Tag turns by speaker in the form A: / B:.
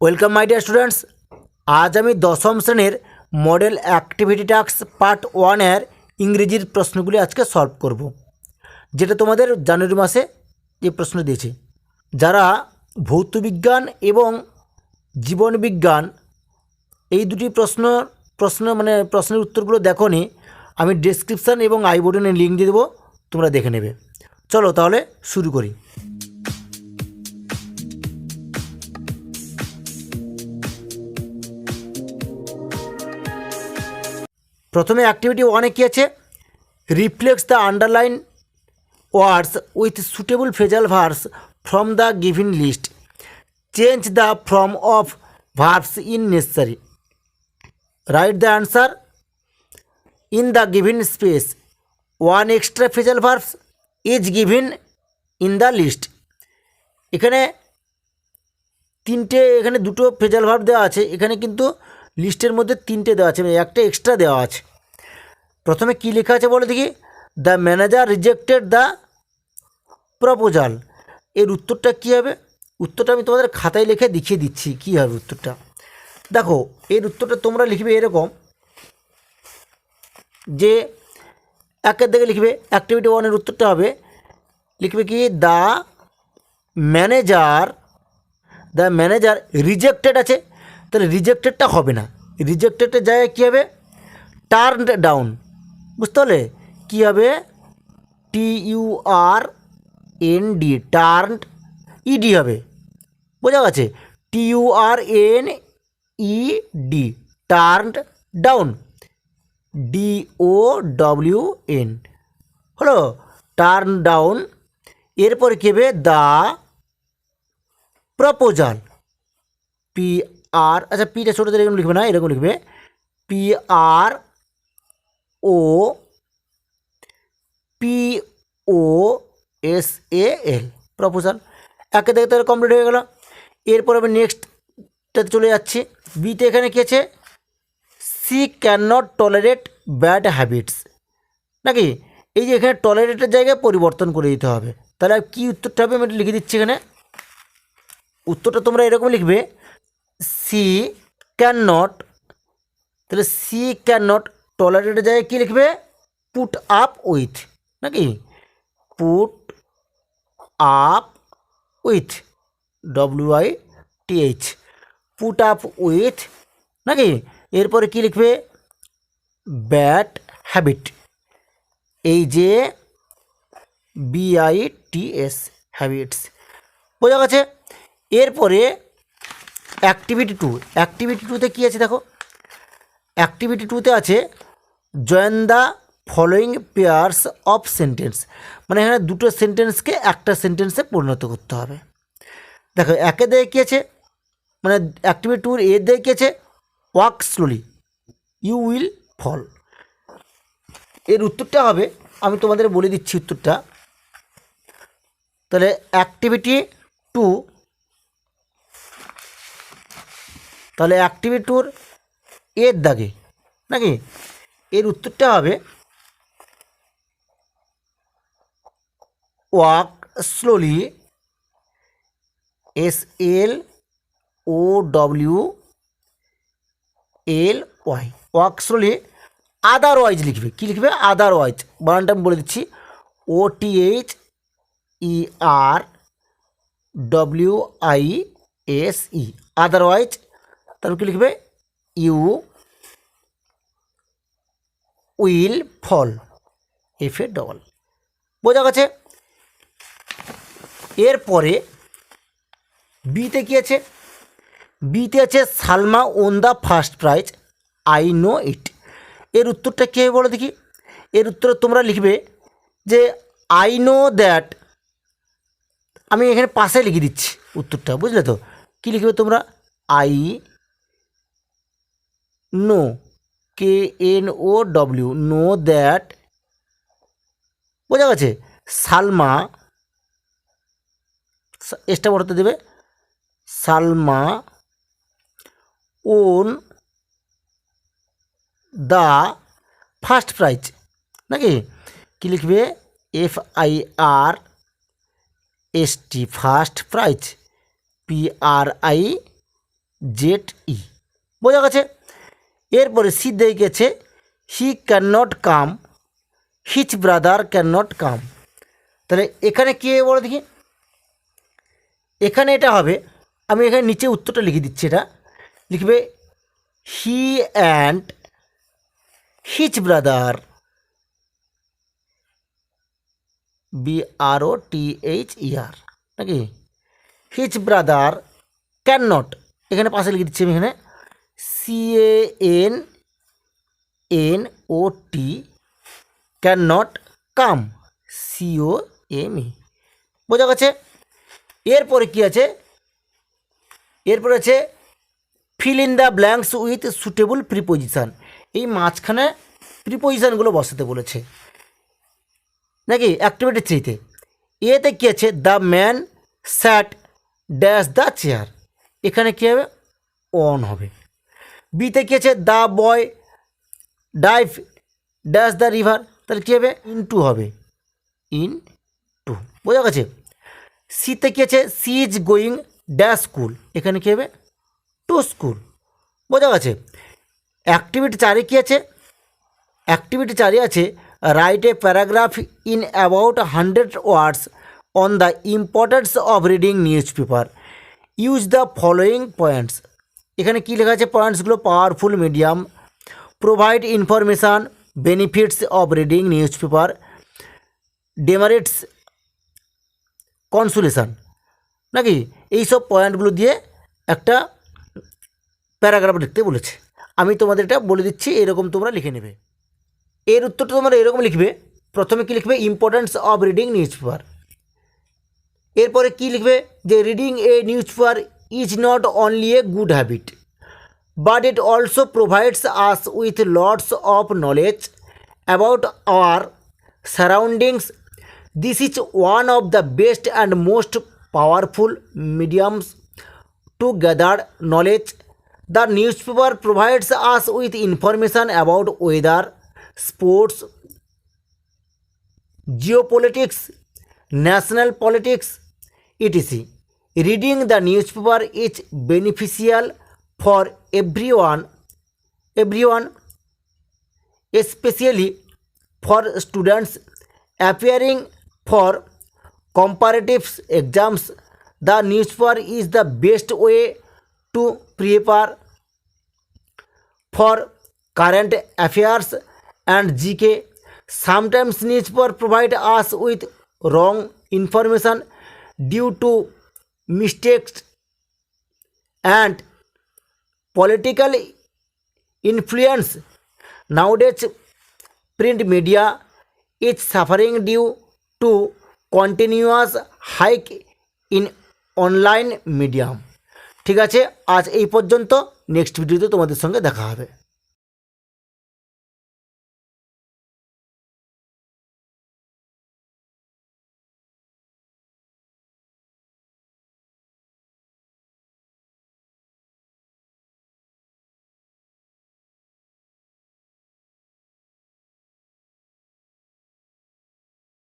A: Welcome my dear students. আজ আমি দশম শ্রেণীর মডেল অ্যাক্টিভিটি টাস্ক পার্ট 1 এর ইংরেজির প্রশ্নগুলি আজকে সলভ করব, যেটা তোমাদের জানুয়ারি মাসে এই প্রশ্ন দিয়েছি। যারা ভৌতবিজ্ঞান এবং জীবনবিজ্ঞান এই দুটি প্রশ্নের উত্তরগুলো দেখোনি, আমি ডেসক্রিপশান এবং আই বাটনে লিঙ্ক দিয়ে দেবো, তোমরা দেখে নেবে। চলো তাহলে শুরু করি। প্রথমে অ্যাক্টিভিটি 1-এ কী আছে? Replace the underlined words with suitable phrasal verbs from the given list, change the form of verbs in necessary, write the answer in the given space, one extra phrasal verbs is given in the list. এখানে দুটো phrasal verb দেওয়া আছে, এখানে কিন্তু লিস্টের মধ্যে 3টে দেওয়া আছে, একটা এক্সট্রা দেওয়া আছে। প্রথমে কী লেখা আছে বলে দেখি? The manager rejected the proposal. এর উত্তরটা কী হবে? উত্তরটা আমি তোমাদের খাতায় লিখে দেখিয়ে দিচ্ছি কী হবে উত্তরটা। দেখো, এর উত্তরটা তোমরা লিখবে এরকম, যে একের দিকে লিখবে অ্যাক্টিভিটি 1-এর উত্তরটা হবে, লিখবে কি দ্য ম্যানেজার রিজেক্টেড আছে, তাহলে রিজেক্টেডটা হবে না, রিজেক্টেডের জায়গায় কী হবে? Turned down. বুঝতে পারলে কী হবে? TURND, টার্নড, ইডি হবে। বোঝা গেছে? TURNED, টার্নড ডাউন, DOWN হলো টার্ন ডাউন। এরপরে কী হবে? দ্য প্রপোজাল, PR, আচ্ছা পিটা ছোটো এরকম লিখবে না, এরকম লিখবে PROPOSAL, প্রপোজাল। একে দেখে তাহলে কমপ্লিট হয়ে গেল। এরপর আমি নেক্সটটাতে চলে যাচ্ছি। বিতে এখানে কী আছে? She can not tolerate bad habits, নাকি? এই যে এখানে টলারেটের জায়গায় পরিবর্তন করে দিতে হবে। তাহলে কী উত্তরটা হবে আমি লিখে দিচ্ছি এখানে। উত্তরটা তোমরা এরকম লিখবে, সি ক্যান নট, তাহলে সি ক্যান নট টলারেটের জায়গায় কী লিখবে? পুট আপ উইথ, নাকি? Put up with, WITH, put up with, নাকি? এরপরে কী লিখবে? ব্যাড হ্যাবিট, এই যে BITS, হ্যাবিটস। বোঝা গেছে? এরপরে অ্যাক্টিভিটি 2, অ্যাক্টিভিটি 2-তে কী আছে দেখো? অ্যাক্টিভিটি 2-তে আছে join the following pairs of sentence, মানে এখানে দুটো সেন্টেন্সকে একটা সেন্টেন্সে পরিণত করতে হবে। দেখো, একে দিয়ে কী আছে, মানে অ্যাক্টিভিটি 2-এর এর দিয়ে কী আছে? Walk slowly, you will fall. এর উত্তরটা হবে, আমি তোমাদের বলে দিচ্ছি উত্তরটা। তাহলে অ্যাক্টিভিটি 2, তাহলে অ্যাক্টিভিটি 2-র এর দাগে, নাকি? এর উত্তরটা হবে walk slowly, SLOWLY, walk slowly. Otherwise লিখবে, কী লিখবে? আদারওয়াইজ, বানানটা আমি বলে দিচ্ছি, OTHERWISE, আদারওয়াইজ। তারপর কী লিখবে? You will fall, FA. বোঝা গেছে? এরপরে বিতে কী আছে? বিতে আছে Salma won the first prize, I know it. এর উত্তরটা কী হবে বলো দেখি? এর উত্তরে তোমরা লিখবে যে আই নো দ্যাট, আমি এখানে পাশে লিখে দিচ্ছি উত্তরটা, বুঝলে তো? কী লিখবে তোমরা? I know, KNOW, know that. বোঝা গেছে? সালমা, এসটা বলতে দেবে, Salma won the first prize, নাকি? কী লিখবে? FIRST, first prize, PRIZE, Z E. বোঝা গেছে? এরপরে সি দিয়ে গেছে he can not come, his brother can not come. তাহলে এখানে কী হবে বলো দেখি? এখানে এটা হবে, আমি এখানে নিচে উত্তরটা লিখে দিচ্ছি। এটা লিখবে he and his brother, BROTHER নাকি, হিজ ব্রাদার ক্যান নট, এখানে পাশে লিখে দিচ্ছি আমি, এখানে CANNOT can not come, COME। বোঝা গেছে? এরপরে কী আছে? এরপরে আছে fill in the blanks with suitable preposition. এই মাঝখানে প্রিপোজিশানগুলো বসাতে বলেছে নাকি অ্যাক্টিভিটি 3-তে। এতে কী আছে? The man sat dash the chair, এখানে কী হবে? অন হবে। বিতে কী আছে? The boy dive dash the river, তাহলে কী হবে? ইনটু হবে, ইনটু। বোঝা গেছে? সিতে কী আছে? C is going dash school, এখানে কী হবে? To school. বোঝা গেছে? অ্যাক্টিভিটি 4-এ কী আছে? অ্যাক্টিভিটি 4-এ আছে write a paragraph in about 100 words on the importance of reading newspaper, use the following points. এখানে কী লেখা আছে? পয়েন্টসগুলো: powerful medium, provide information, benefits of reading newspaper, demerits, conclusion নাকি, এইসব পয়েন্টগুলো দিয়ে একটা প্যারাগ্রাফ লিখতে বলেছে। আমি তোমাদের এটা বলে দিচ্ছি, এরকম তোমরা লিখে নেবে। এর উত্তরটা তোমরা এরকম লিখবে। প্রথমে কী লিখবে? Importance of reading news paper. এরপরে কী লিখবে? যে reading a news paper is not only a good habit, but it also provides us with lots of knowledge about our surroundings. This is one of the best and most powerful mediums to gather knowledge. The newspaper provides us with information about weather, sports, geopolitics, national politics, etc. Reading the newspaper is beneficial for everyone, especially for students appearing for comparative exams. The newspaper is the best way to prepare for current affairs and GK. Sometimes newspaper provide us with wrong information due to mistakes and political influence. Nowadays, print media is suffering due to continuous hike in online medium. ঠিক আছে, আজ এই পর্যন্ত। Next ভিডিওতে তোমাদের সঙ্গে দেখা হবে।